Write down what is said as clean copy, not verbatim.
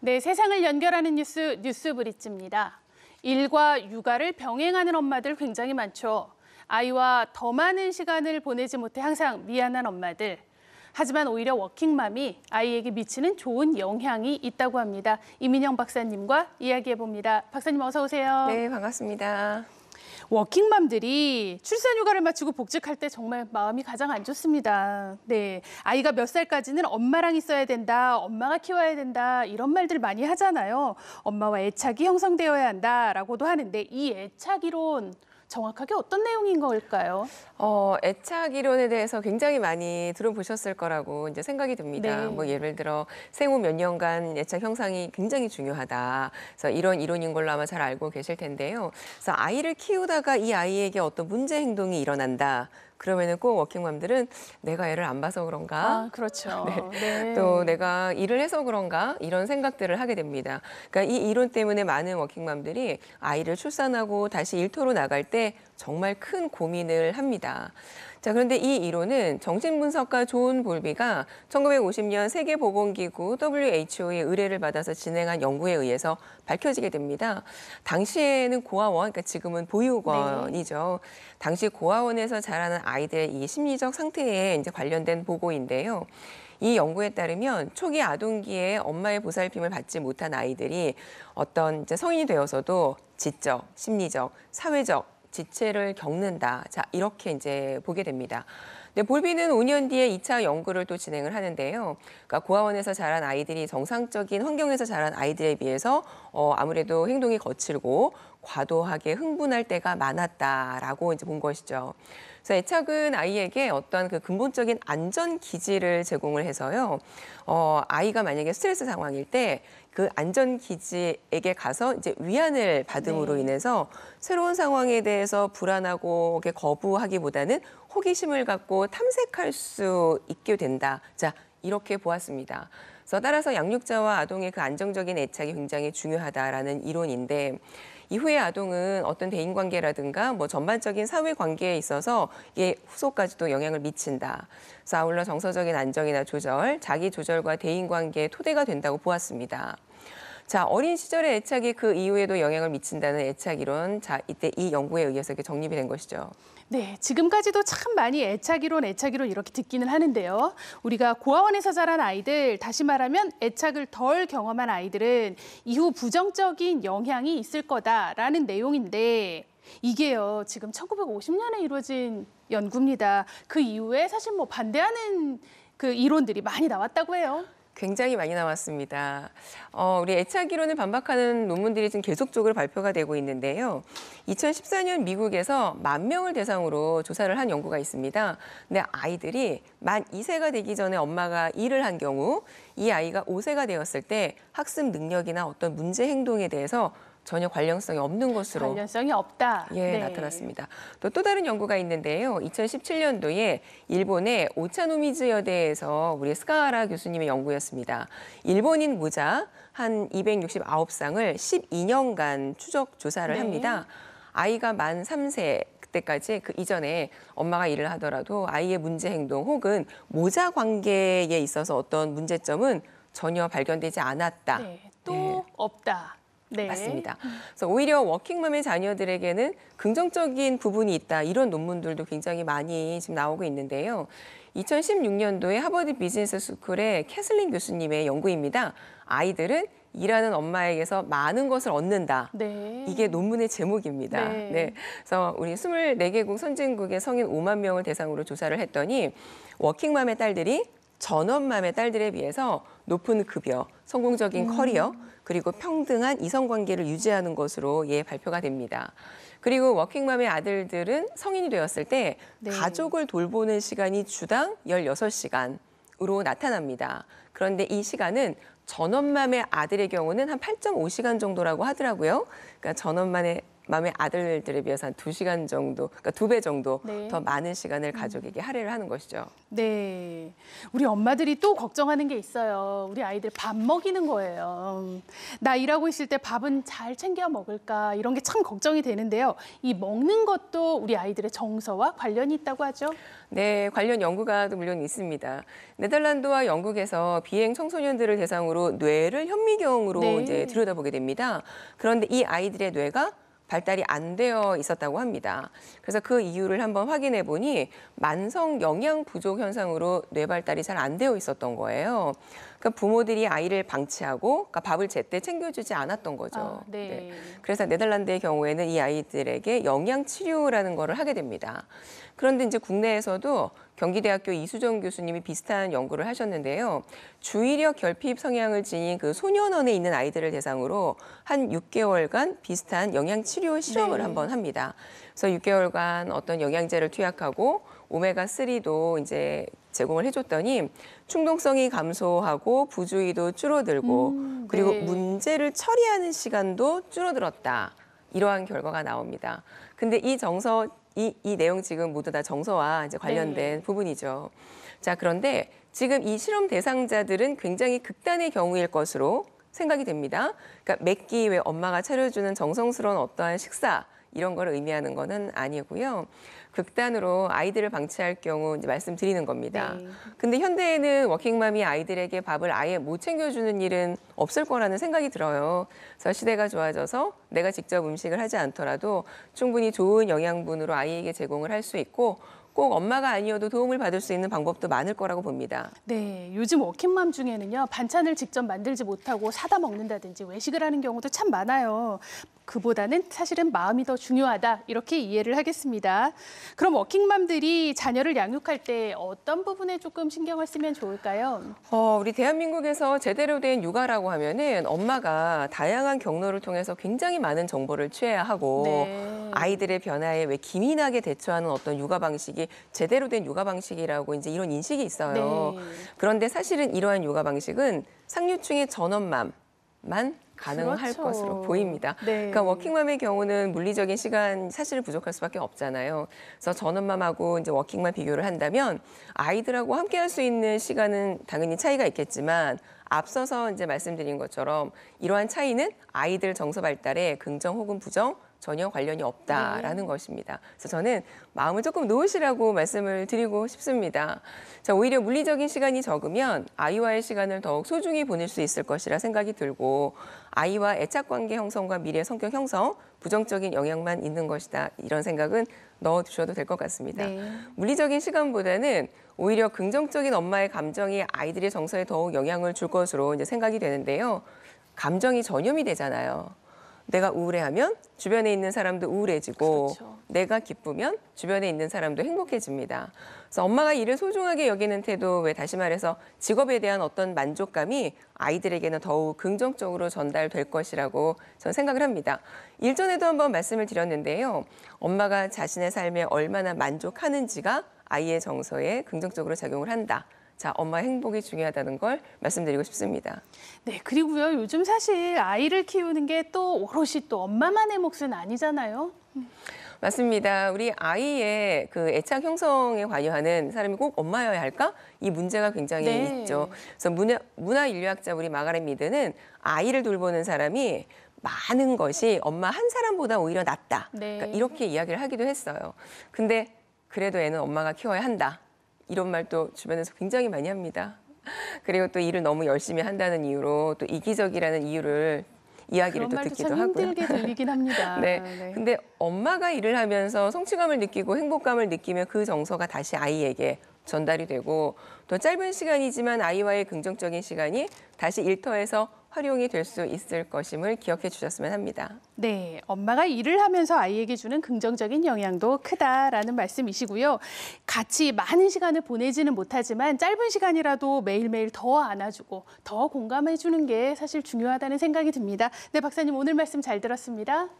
네, 세상을 연결하는 뉴스 브릿지입니다. 일과 육아를 병행하는 엄마들 굉장히 많죠. 아이와 더 많은 시간을 보내지 못해 항상 미안한 엄마들. 하지만 오히려 워킹맘이 아이에게 미치는 좋은 영향이 있다고 합니다. 이민영 박사님과 이야기해봅니다. 박사님 어서 오세요. 네, 반갑습니다. 워킹맘들이 출산휴가를 마치고 복직할 때 정말 마음이 가장 안 좋습니다. 네, 아이가 몇 살까지는 엄마랑 있어야 된다, 엄마가 키워야 된다 이런 말들 많이 하잖아요. 엄마와 애착이 형성되어야 한다라고도 하는데 이 애착 이론 정확하게 어떤 내용인 걸까요? 애착 이론에 대해서 굉장히 많이 들어보셨을 거라고 이제 생각이 듭니다. 네. 뭐 예를 들어 생후 몇 년간 애착 형성이 굉장히 중요하다. 그래서 이런 이론인 걸로 아마 잘 알고 계실 텐데요. 그래서 아이를 키우다가 이 아이에게 어떤 문제 행동이 일어난다. 그러면은 꼭 워킹맘들은 내가 애를 안 봐서 그런가? 아, 그렇죠. 네. 또 내가 일을 해서 그런가? 이런 생각들을 하게 됩니다. 그러니까 이 이론 때문에 많은 워킹맘들이 아이를 출산하고 다시 일터로 나갈 때 정말 큰 고민을 합니다. 자, 그런데 이 이론은 정신분석가 존 볼비가 1950년 세계보건기구 WHO의 의뢰를 받아서 진행한 연구에 의해서 밝혀지게 됩니다. 당시에는 고아원, 그러니까 지금은 보육원이죠. 네. 당시 고아원에서 자라는 아이들의 이 심리적 상태에 이제 관련된 보고인데요. 이 연구에 따르면 초기 아동기에 엄마의 보살핌을 받지 못한 아이들이 어떤 이제 성인이 되어서도 지적, 심리적, 사회적 지체를 겪는다. 자, 이렇게 이제 보게 됩니다. 네, 볼비는 5년 뒤에 2차 연구를 또 진행을 하는데요. 그러니까 고아원에서 자란 아이들이 정상적인 환경에서 자란 아이들에 비해서 아무래도 행동이 거칠고 과도하게 흥분할 때가 많았다라고 이제 본 것이죠. 그래서 애착은 아이에게 어떤 그 근본적인 안전 기지를 제공을 해서요. 아이가 만약에 스트레스 상황일 때 그 안전 기지에게 가서 이제 위안을 받음으로 인해서 새로운 상황에 대해서 불안하고 거부하기보다는 호기심을 갖고 탐색할 수 있게 된다. 자, 이렇게 보았습니다. 그래서 따라서 양육자와 아동의 그 안정적인 애착이 굉장히 중요하다라는 이론인데 이후에 아동은 어떤 대인관계라든가 뭐 전반적인 사회관계에 있어서 이게 후속까지도 영향을 미친다. 그래서 아울러 정서적인 안정이나 조절, 자기 조절과 대인관계의 토대가 된다고 보았습니다. 자, 어린 시절의 애착이 그 이후에도 영향을 미친다는 애착 이론. 자, 이때 이 연구에 의해서 이렇게 정립이 된 것이죠. 네, 지금까지도 참 많이 애착 이론 이렇게 듣기는 하는데요. 우리가 고아원에서 자란 아이들, 다시 말하면 애착을 덜 경험한 아이들은 이후 부정적인 영향이 있을 거다라는 내용인데 이게요, 지금 1950년에 이루어진 연구입니다. 그 이후에 사실 뭐 반대하는 그 이론들이 많이 나왔다고 해요. 굉장히 많이 나왔습니다. 우리 애착 이론을 반박하는 논문들이 지금 계속적으로 발표가 되고 있는데요. 2014년 미국에서 10,000명을 대상으로 조사를 한 연구가 있습니다. 근데 아이들이 만 2세가 되기 전에 엄마가 일을 한 경우 이 아이가 5세가 되었을 때 학습 능력이나 어떤 문제 행동에 대해서 전혀 관련성이 없는 것으로 관련성이 없다. 네. 나타났습니다. 또 다른 연구가 있는데요. 2017년도에 일본의 오차노미즈 여대에서 우리 스가하라 교수님의 연구였습니다. 일본인 모자 한 269쌍을 12년간 추적 조사를 합니다. 아이가 만 3세 그때까지 그 이전에 엄마가 일을 하더라도 아이의 문제 행동 혹은 모자 관계에 있어서 어떤 문제점은 전혀 발견되지 않았다. 또 없다. 네. 맞습니다. 그래서 오히려 워킹맘의 자녀들에게는 긍정적인 부분이 있다. 이런 논문들도 굉장히 많이 지금 나오고 있는데요. 2016년도에 하버드 비즈니스 스쿨의 캐슬린 교수님의 연구입니다. 아이들은 일하는 엄마에게서 많은 것을 얻는다. 네. 이게 논문의 제목입니다. 네. 그래서 우리 24개국 선진국의 성인 5만 명을 대상으로 조사를 했더니 워킹맘의 딸들이 전업맘의 딸들에 비해서 높은 급여, 성공적인 커리어, 그리고 평등한 이성관계를 유지하는 것으로 발표가 됩니다. 그리고 워킹맘의 아들들은 성인이 되었을 때 가족을 돌보는 시간이 주당 16시간으로 나타납니다. 그런데 이 시간은 전업맘의 아들의 경우는 한 8.5시간 정도라고 하더라고요. 그러니까 전업맘의 맘의 아들들에 비해서 한 2시간 정도, 그러니까 2배 정도 네. 더 많은 시간을 가족에게 할애를 하는 것이죠. 네. 우리 엄마들이 또 걱정하는 게 있어요. 우리 아이들 밥 먹이는 거예요. 나 일하고 있을 때 밥은 잘 챙겨 먹을까 이런 게 참 걱정이 되는데요. 이 먹는 것도 우리 아이들의 정서와 관련이 있다고 하죠. 네, 관련 연구가 또 물론 있습니다. 네덜란드와 영국에서 비행 청소년들을 대상으로 뇌를 현미경으로 네. 이제 들여다보게 됩니다. 그런데 이 아이들의 뇌가 발달이 안 되어 있었다고 합니다. 그래서 그 이유를 한번 확인해 보니 만성 영양 부족 현상으로 뇌 발달이 잘 안 되어 있었던 거예요. 그러니까 부모들이 아이를 방치하고 그러니까 밥을 제때 챙겨주지 않았던 거죠. 네. 네. 그래서 네덜란드의 경우에는 이 아이들에게 영양 치료라는 거를 하게 됩니다. 그런데 이제 국내에서도 경기대학교 이수정 교수님이 비슷한 연구를 하셨는데요. 주의력 결핍 성향을 지닌 그 소년원에 있는 아이들을 대상으로 한 6개월간 비슷한 영양 치료 실험을 네. 한번 합니다. 그래서 6개월간 어떤 영양제를 투약하고 오메가3도 이제 제공을 해줬더니 충동성이 감소하고 부주의도 줄어들고 그리고 네. 문제를 처리하는 시간도 줄어들었다. 이러한 결과가 나옵니다. 근데 이 내용 지금 모두 다 정서와 이제 관련된 부분이죠. 자, 그런데 지금 이 실험 대상자들은 굉장히 극단의 경우일 것으로 생각이 됩니다. 그러니까 매끼 왜 엄마가 차려주는 정성스러운 어떠한 식사 이런 걸 의미하는 거는 아니고요. 극단으로 아이들을 방치할 경우 이제 말씀드리는 겁니다. 네. 근데 현대에는 워킹맘이 아이들에게 밥을 아예 못 챙겨주는 일은 없을 거라는 생각이 들어요. 그래서 시대가 좋아져서 내가 직접 음식을 하지 않더라도 충분히 좋은 영양분으로 아이에게 제공을 할 수 있고 꼭 엄마가 아니어도 도움을 받을 수 있는 방법도 많을 거라고 봅니다. 네, 요즘 워킹맘 중에는요, 반찬을 직접 만들지 못하고 사다 먹는다든지 외식을 하는 경우도 참 많아요. 그보다는 사실은 마음이 더 중요하다, 이렇게 이해를 하겠습니다. 그럼 워킹맘들이 자녀를 양육할 때 어떤 부분에 조금 신경을 쓰면 좋을까요? 우리 대한민국에서 제대로 된 육아라고 하면은 엄마가 다양한 경로를 통해서 굉장히 많은 정보를 취해야 하고 네. 아이들의 변화에 왜 기민하게 대처하는 어떤 육아 방식이 제대로 된 육아 방식이라고 이제 이런 인식이 있어요. 네. 그런데 사실은 이러한 육아 방식은 상류층의 전업맘만 가능할 그렇죠. 것으로 보입니다. 네. 그러니까 워킹맘의 경우는 물리적인 시간 사실 부족할 수밖에 없잖아요. 그래서 전업맘하고 이제 워킹맘 비교를 한다면 아이들하고 함께 할 수 있는 시간은 당연히 차이가 있겠지만 앞서서 이제 말씀드린 것처럼 이러한 차이는 아이들 정서 발달에 긍정 혹은 부정 전혀 관련이 없다라는 것입니다. 그래서 저는 마음을 조금 놓으시라고 말씀을 드리고 싶습니다. 자, 오히려 물리적인 시간이 적으면 아이와의 시간을 더욱 소중히 보낼 수 있을 것이라 생각이 들고 아이와 애착관계 형성과 미래 성격 형성, 부정적인 영향만 있는 것이다. 이런 생각은 넣어두셔도 될 것 같습니다. 네. 물리적인 시간보다는 오히려 긍정적인 엄마의 감정이 아이들의 정서에 더욱 영향을 줄 것으로 이제 생각이 되는데요. 감정이 전염이 되잖아요. 내가 우울해하면 주변에 있는 사람도 우울해지고 그렇죠. 내가 기쁘면 주변에 있는 사람도 행복해집니다. 그래서 엄마가 일을 소중하게 여기는 태도, 왜 다시 말해서 직업에 대한 어떤 만족감이 아이들에게는 더욱 긍정적으로 전달될 것이라고 저는 생각을 합니다. 일전에도 한번 말씀을 드렸는데요. 엄마가 자신의 삶에 얼마나 만족하는지가 아이의 정서에 긍정적으로 작용을 한다. 자, 엄마의 행복이 중요하다는 걸 말씀드리고 싶습니다. 네, 그리고요, 요즘 사실 아이를 키우는 게 또 오롯이 또 엄마만의 몫은 아니잖아요. 맞습니다. 우리 아이의 그 애착 형성에 관여하는 사람이 꼭 엄마여야 할까? 이 문제가 굉장히 네. 있죠. 그래서 문화인류학자 우리 마가렛 미드는 아이를 돌보는 사람이 많은 것이 엄마 한 사람보다 오히려 낫다. 네. 그러니까 이렇게 이야기를 하기도 했어요. 근데 그래도 애는 엄마가 키워야 한다. 이런 말도 주변에서 굉장히 많이 합니다. 그리고 또 일을 너무 열심히 한다는 이유로 또 이기적이라는 이유를 이야기를 그런 또 말도 듣기도 참 하고요. 힘들게 들리긴 합니다. 네. 네. 근데 엄마가 일을 하면서 성취감을 느끼고 행복감을 느끼면 그 정서가 다시 아이에게 전달이 되고 또 짧은 시간이지만 아이와의 긍정적인 시간이 다시 일터에서 활용이 될 수 있을 것임을 기억해 주셨으면 합니다. 네, 엄마가 일을 하면서 아이에게 주는 긍정적인 영향도 크다라는 말씀이시고요. 같이 많은 시간을 보내지는 못하지만 짧은 시간이라도 매일매일 더 안아주고 더 공감해 주는 게 사실 중요하다는 생각이 듭니다. 네, 박사님 오늘 말씀 잘 들었습니다.